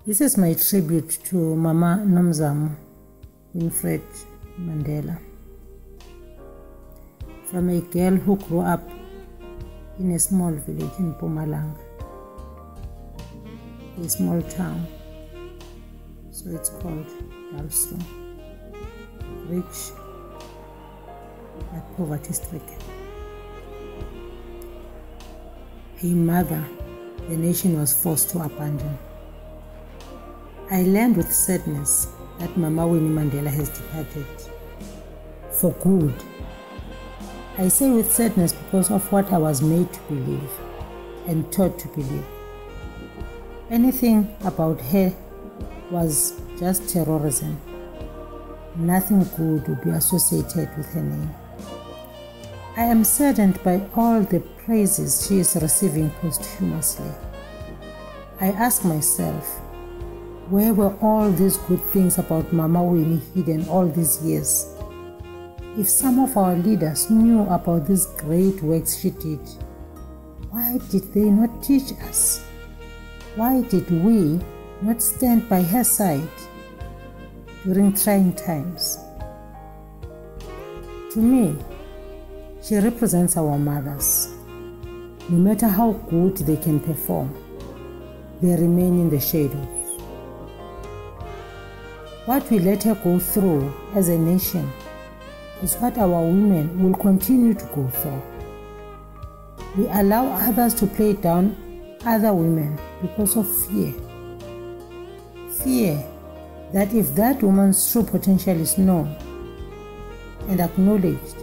This is my tribute to Mama Nomzamo Winnie Mandela. From a girl who grew up in a small village in Mpumalanga, a small town, so it's called also rich but poverty-stricken. A mother the nation was forced to abandon. I learned with sadness that Mama Winnie Mandela has departed for good. I say with sadness because of what I was made to believe and taught to believe. Anything about her was just terrorism. Nothing good would be associated with her name. I am saddened by all the praises she is receiving posthumously. I ask myself, where were all these good things about Mama Winnie hidden all these years? If some of our leaders knew about these great works she did, why did they not teach us? Why did we not stand by her side during trying times? To me, she represents our mothers. No matter how good they can perform, they remain in the shadows. What we let her go through as a nation is what our women will continue to go through. We allow others to play down other women because of fear. Fear that if that woman's true potential is known and acknowledged,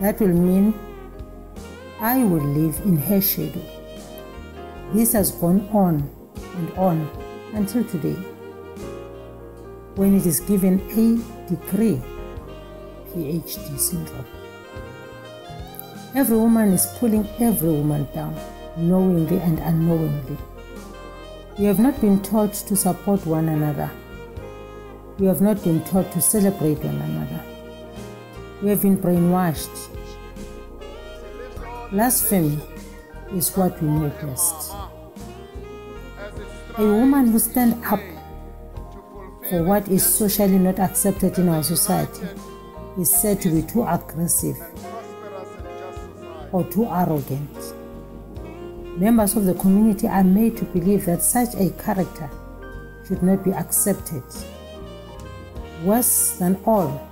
that will mean I will live in her shadow. This has gone on and on until today, when it is given a degree, PhD syndrome. Every woman is pulling every woman down, knowingly and unknowingly. We have not been taught to support one another. We have not been taught to celebrate one another. We have been brainwashed. Blasphemy is what we know best. A woman who stands up for what is socially not accepted in our society is said to be too aggressive or too arrogant. Members of the community are made to believe that such a character should not be accepted. Worse than all,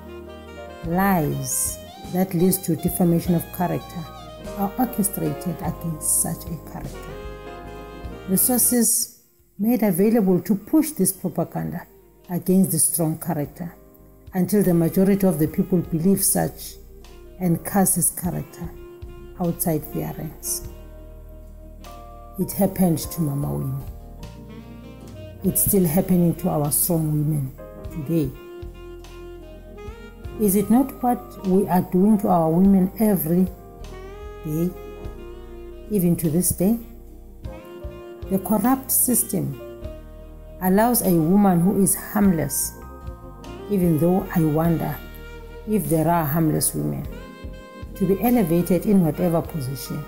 lies that leads to defamation of character are orchestrated against such a character. Resources made available to push this propaganda against the strong character until the majority of the people believe such and cast his character outside their ranks. It happened to Mama Winnie. It's still happening to our strong women today. Is it not what we are doing to our women every day, even to this day? The corrupt system allows a woman who is harmless, even though I wonder if there are harmless women, to be elevated in whatever position.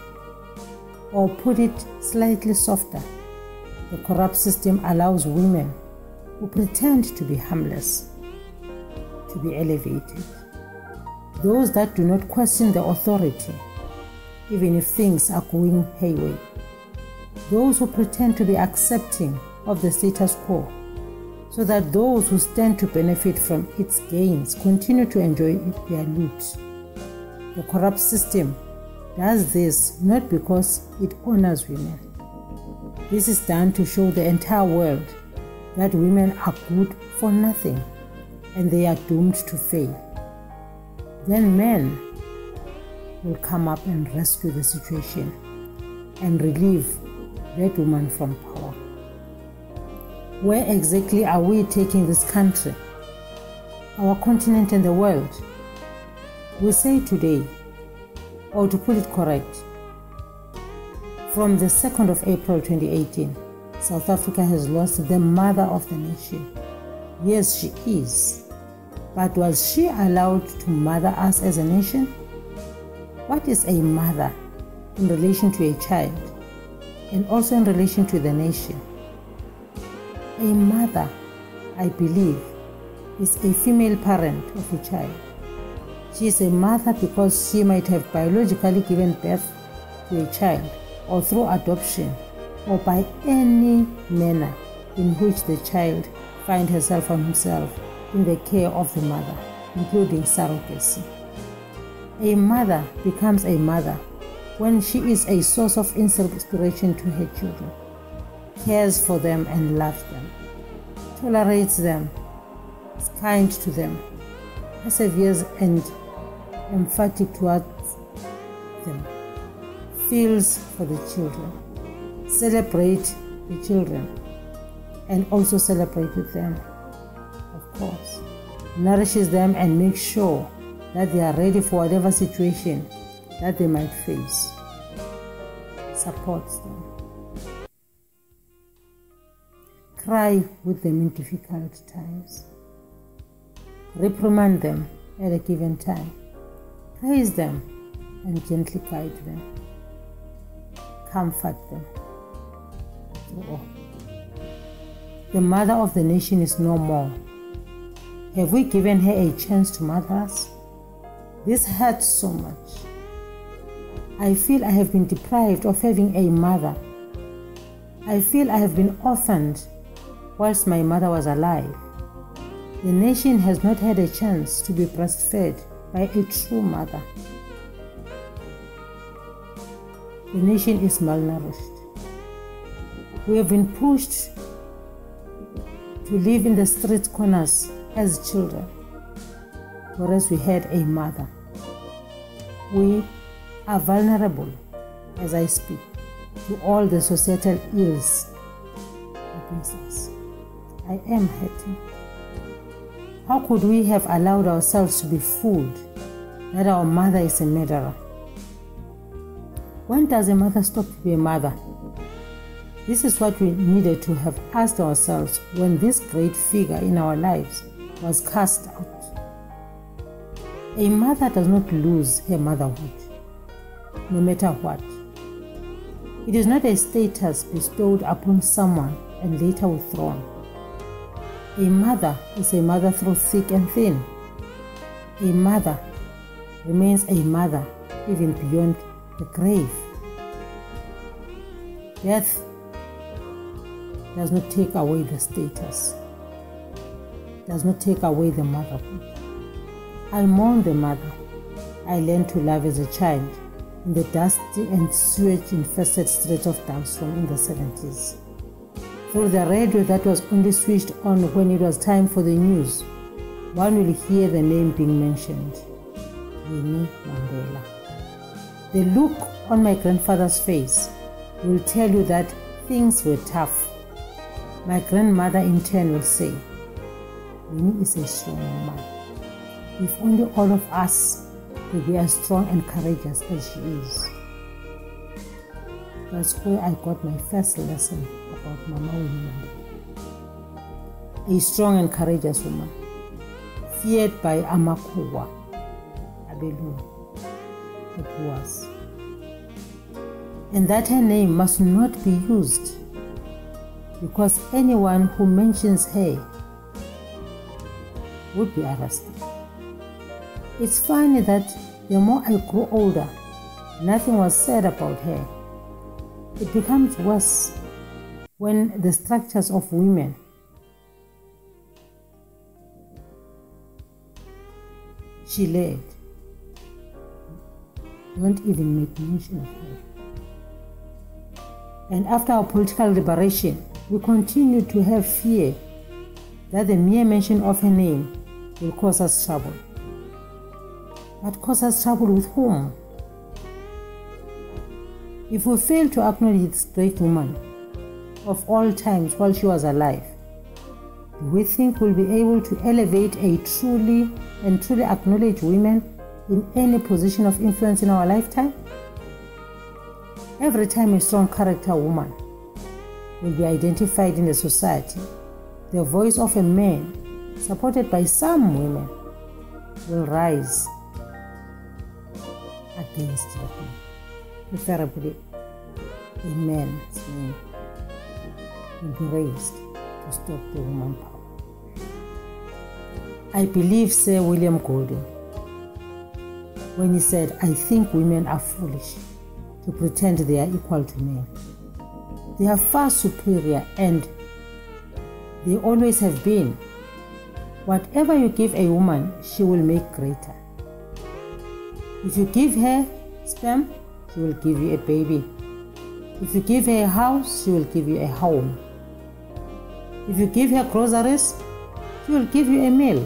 Or put it slightly softer, the corrupt system allows women who pretend to be harmless to be elevated. Those that do not question the authority, even if things are going hayway. Those who pretend to be accepting of the status quo, so that those who stand to benefit from its gains continue to enjoy their loot. The corrupt system does this not because it honors women. This is done to show the entire world that women are good for nothing and they are doomed to fail. Then men will come up and rescue the situation and relieve that woman from power. Where exactly are we taking this country, our continent and the world? We say today, or to put it correct, from the 2nd of April 2018, South Africa has lost the mother of the nation. Yes, she is. But was she allowed to mother us as a nation? What is a mother in relation to a child, and also in relation to the nation? A mother, I believe, is a female parent of a child. She is a mother because she might have biologically given birth to a child, or through adoption, or by any manner in which the child finds herself or himself in the care of the mother, including surrogacy. A mother becomes a mother when she is a source of inspiration to her children, cares for them and loves them, tolerates them, is kind to them, perseveres and emphatic towards them, feels for the children, celebrate the children, and also celebrate with them, of course, nourishes them and makes sure that they are ready for whatever situation that they might face, supports them, cry with them in difficult times, reprimand them at a given time, praise them and gently guide them, comfort them through all. The mother of the nation is no more. Have we given her a chance to mother us? This hurts so much. I feel I have been deprived of having a mother. I feel I have been orphaned whilst my mother was alive. The nation has not had a chance to be breastfed by a true mother. The nation is malnourished. We have been pushed to live in the street corners as children, whereas we had a mother. We are vulnerable, as I speak, to all the societal ills against us. I am hurting. How could we have allowed ourselves to be fooled that our mother is a murderer? When does a mother stop to be a mother? This is what we needed to have asked ourselves when this great figure in our lives was cast out. A mother does not lose her motherhood, no matter what. It is not a status bestowed upon someone and later withdrawn. A mother is a mother through thick and thin. A mother remains a mother even beyond the grave. Death does not take away the status, does not take away the motherhood. I mourn the mother I learned to love as a child in the dusty and sewage-infested streets of Darmstrom in the 70s. Through the radio that was only switched on when it was time for the news, one will hear the name being mentioned, Winnie Mandela. The look on my grandfather's face will tell you that things were tough. My grandmother in turn will say, Winnie is a strong woman. If only all of us could be as strong and courageous as she is. That's where I got my first lesson about Mama Winnie Mandela. A strong and courageous woman, feared by Amakuwa, Abelu, the Boers. And that her name must not be used, because anyone who mentions her would be arrested. It's funny that the more I grew older, nothing was said about her. It becomes worse when the structures of women she led don't even make mention of her. And after our political liberation, we continue to have fear that the mere mention of her name will cause us trouble. But cause us trouble with whom? If we fail to acknowledge this great woman of all times while she was alive, do we think we'll be able to elevate a truly acknowledged women in any position of influence in our lifetime? Every time a strong character woman will be identified in the society, the voice of a man, supported by some women, will rise against her, preferably a man's name will be raised to stop the woman power. I believe Sir William Golding when he said, "I think women are foolish to pretend they are equal to men. They are far superior and they always have been. Whatever you give a woman, she will make greater. If you give her sperm, she will give you a baby. If you give her a house, she will give you a home. If you give her groceries, she will give you a meal.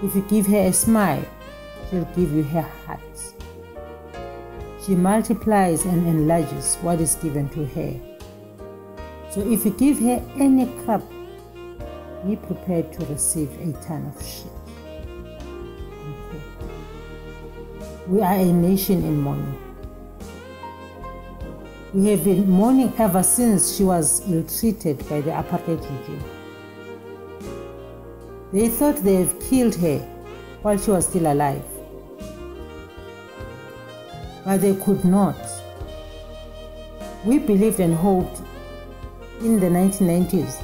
If you give her a smile, she will give you her heart. She multiplies and enlarges what is given to her. So if you give her any crap, be prepared to receive a ton of shit." We are a nation in mourning. We have been mourning ever since she was ill-treated by the apartheid regime. They thought they had killed her while she was still alive. But they could not. We believed and hoped in the 1990s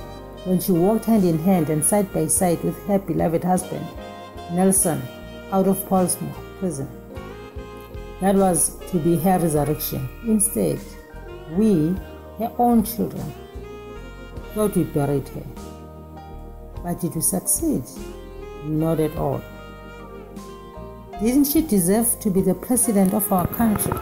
when she walked hand in hand and side by side with her beloved husband, Nelson, out of Portsmouth prison. That was to be her resurrection. Instead, we, her own children, thought we buried her. But did we succeed? Not at all. Didn't she deserve to be the president of our country?